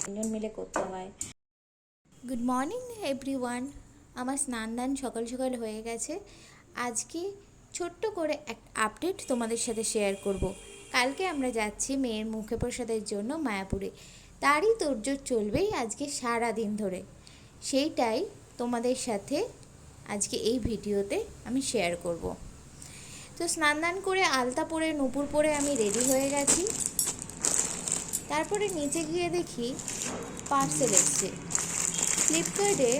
তিনজন মিলে করতে হয়। Good morning everyone. আমার স্নান দান সকাল সকাল হয়ে গেছে। আজকে ছোট্ট করে একটা আপডেট তোমাদের সাথে শেয়ার করব। কালকে আমরা যাচ্ছি মেয়ের মুখে প্রসাদের জন্য মায়াপুরে। তারই তোড়জোড় চলবেই আজকে সারা দিন ধরে। সেইটাই তোমাদের সাথে আজকে এই ভিডিওতে আমি শেয়ার করব। তো স্নান দান করে আলতা পরে নূপুর পরে আমি রেডি হয়ে গেছি। তারপরে নিচে গিয়ে দেখি পার্সেল এসছে। ফ্লিপকার্টে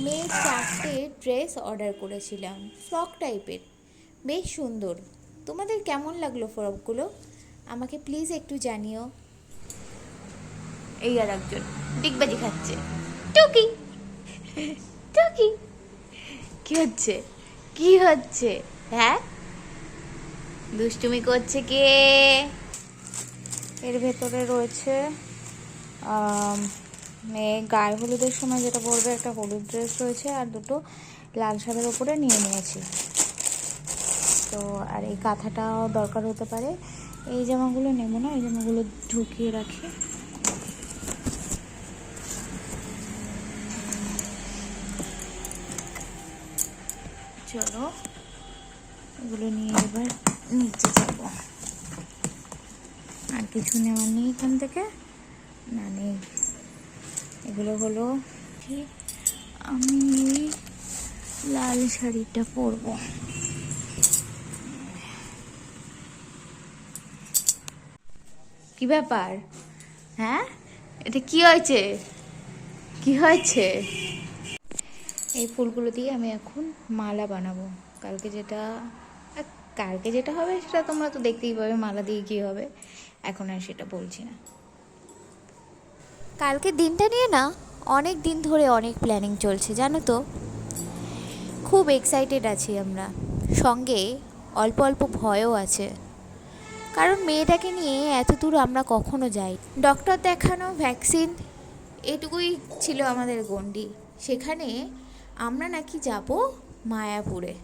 মেয়ের 4টে ড্রেস অর্ডার করেছিলাম, ফ্রক টাইপের, বেশ সুন্দর। তোমাদের কেমন লাগলো ফ্রকগুলো আমাকে প্লিজ একটু জানিও। এই আর একজন ডিগবাজি খাচ্ছে, টুকি টুকি। কি হচ্ছে কি হচ্ছে? হ্যাঁ, দুষ্টুমি করছে কে? এর ভেতরে রয়েছে মেয়ে গায়ে হলুদের সময় যেটা পরবে, একটা হলুদ ড্রেস রয়েছে, আর দুটো লাল শাড়ির ওপরে নিয়ে নিয়েছি। তো আর এই কাঁথাটাও দরকার হতে পারে। এই জামাগুলো নেব না, এই জামাগুলো ঢুকিয়ে রাখি। চলো এগুলো নিয়ে এবার নিচে যাব। আর কিছু নেওয়ার নেই এখান থেকে, না নেই। এগুলো হলো, আমি লাল শাড়িটা পরবো। কি ব্যাপার? হ্যাঁ, এটা কি হয়েছে? কি হয়েছে? এই ফুলগুলো দিয়ে আমি এখন মালা বানাবো। কালকে যেটা হবে সেটা তোমরা তো দেখতেই পাবে, মালা দিয়ে কী হবে। এখন আর সেটা বলছি না। কালকের দিনটা নিয়ে না অনেক দিন ধরে অনেক প্ল্যানিং চলছে, জানো তো। খুব এক্সাইটেড আছি আমরা, সঙ্গে অল্প অল্প ভয়ও আছে। কারণ মেয়েটাকে নিয়ে এত দূর আমরা কখনো যাই। ডক্টর দেখানো, ভ্যাকসিন, এটুকুই ছিল আমাদের গণ্ডি। সেখানে আমরা নাকি যাব মায়াপুরে।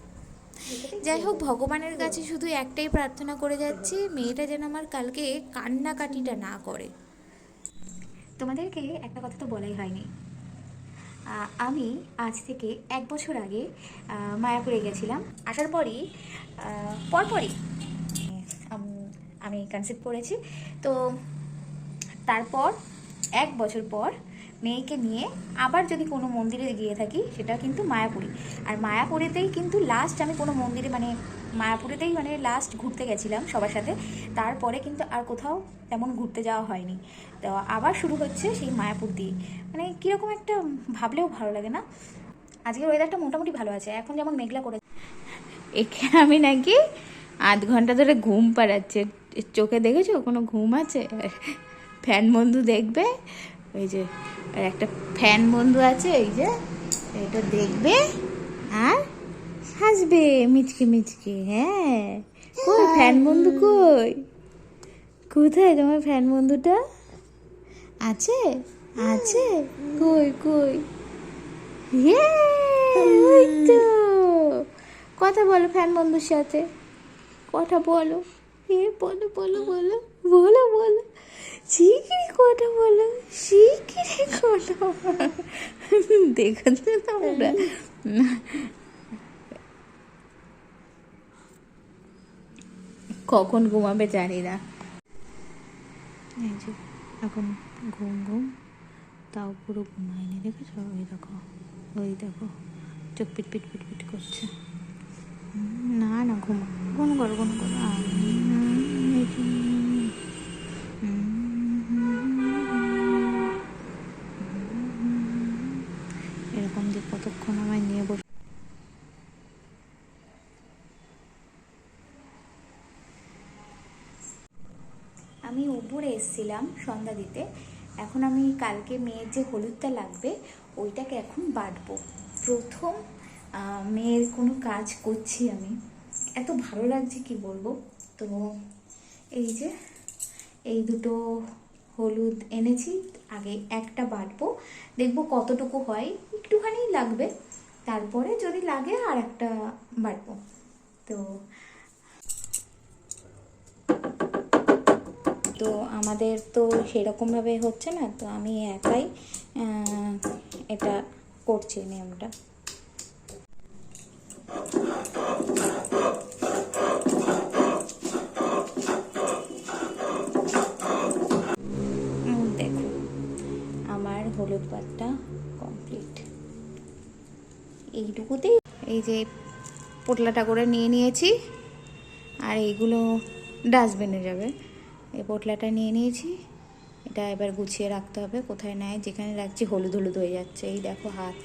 যাই হোক, ভগবানের কাছে শুধু একটাই প্রার্থনা করে যাচ্ছি, মেয়েটা যেন আমার কালকে কান্নাকাটিটা না করে। তোমাদেরকে একটা কথা তো বলাই হয়নি, আমি আজ থেকে 1 বছর আগে মায়াপুরে গেছিলাম। আসার পরপরই আমি কনসেপ্ট করেছি। তো তারপর 1 বছর পর মেয়েকে নিয়ে আবার যদি কোনো মন্দিরে গিয়ে থাকি, সেটা কিন্তু মায়াপুরে। আর মায়াপুরেতেই কিন্তু লাস্ট আমি কোনো মন্দিরে, মায়াপুরেতেই লাস্ট ঘুরতে গেছিলাম সবার সাথে। তারপরে কিন্তু আর কোথাও তেমন ঘুরতে যাওয়া হয়নি। তো আবার শুরু হচ্ছে সেই মায়াপুর দিয়ে। কীরকম একটা ভাবলেও ভালো লাগে না। আজকের ওয়েদারটা মোটামুটি ভালো আছে, এখন যেমন মেঘলা করে। এখানে আমি নাকি 8 ঘন্টা ধরে ঘুম পাড়াচ্ছে, চোখে দেখেছো কোনো ঘুম আছে? ফ্যান বন্ধু দেখবে, ওই যে একটা ফ্যান বন্ধু আছে, এই যে এটা দেখবে আর হাসবে মিচকে মিচকে। হ্যাঁ, কই ফ্যান বন্ধু? কোথায় তোমার ফ্যান বন্ধুটা? আছে আছে, কই কই? ওই তো, কথা বলো ফ্যান বন্ধুর সাথে, কথা বলো। বলো বলো বলো বলো বলো, শিগগিরি কথা বলো, শিগগিরি কথা বলো। দেখো তো তোমরা, কখন ঘুমাবে জানি না। এই যে এখন ঘুম ঘুম, তাও পুরো ঘুমায়নি, দেখেছো? ওই দেখো চোখ পিট পিট পিট পিট করছে। না না, ঘুম করো এরকম যে কতক্ষণ আমায় নিয়ে বসে। আমি উপরে এসেছিলাম সন্ধ্যা দিতে। এখন আমি কালকে মেয়ের যে হলুদটা লাগবে ওইটাকে এখন বাটবো। প্রথম মেয়ের কোনো কাজ করছি আমি, এত ভালো লাগছে কি বলবো। তো এই যে এই দুটো হলুদ এনেছি, আগে একটা বাটবো, দেখবো কতটুকু হয়। একটুখানি লাগবে, তারপরে যদি লাগে আর একটা বাটবো। তো তো আমাদের তো সেরকমভাবে হচ্ছে না, তো আমি একাই এটা করছি নিয়মটা। দেখো আমার হলুদ পাতটা কমপ্লিট। এইটুকুতেই এই যে পোটলাটা করে নিয়ে নিয়েছি, আর এইগুলো ডাস্টবিনে যাবে। এই পোটলাটা নিয়ে নিয়েছি, এটা এবার গুছিয়ে রাখতে হবে। কোথায় নেয়, যেখানে রাখছি হলুদ হলুদ হয়ে যাচ্ছে। এই দেখো হাত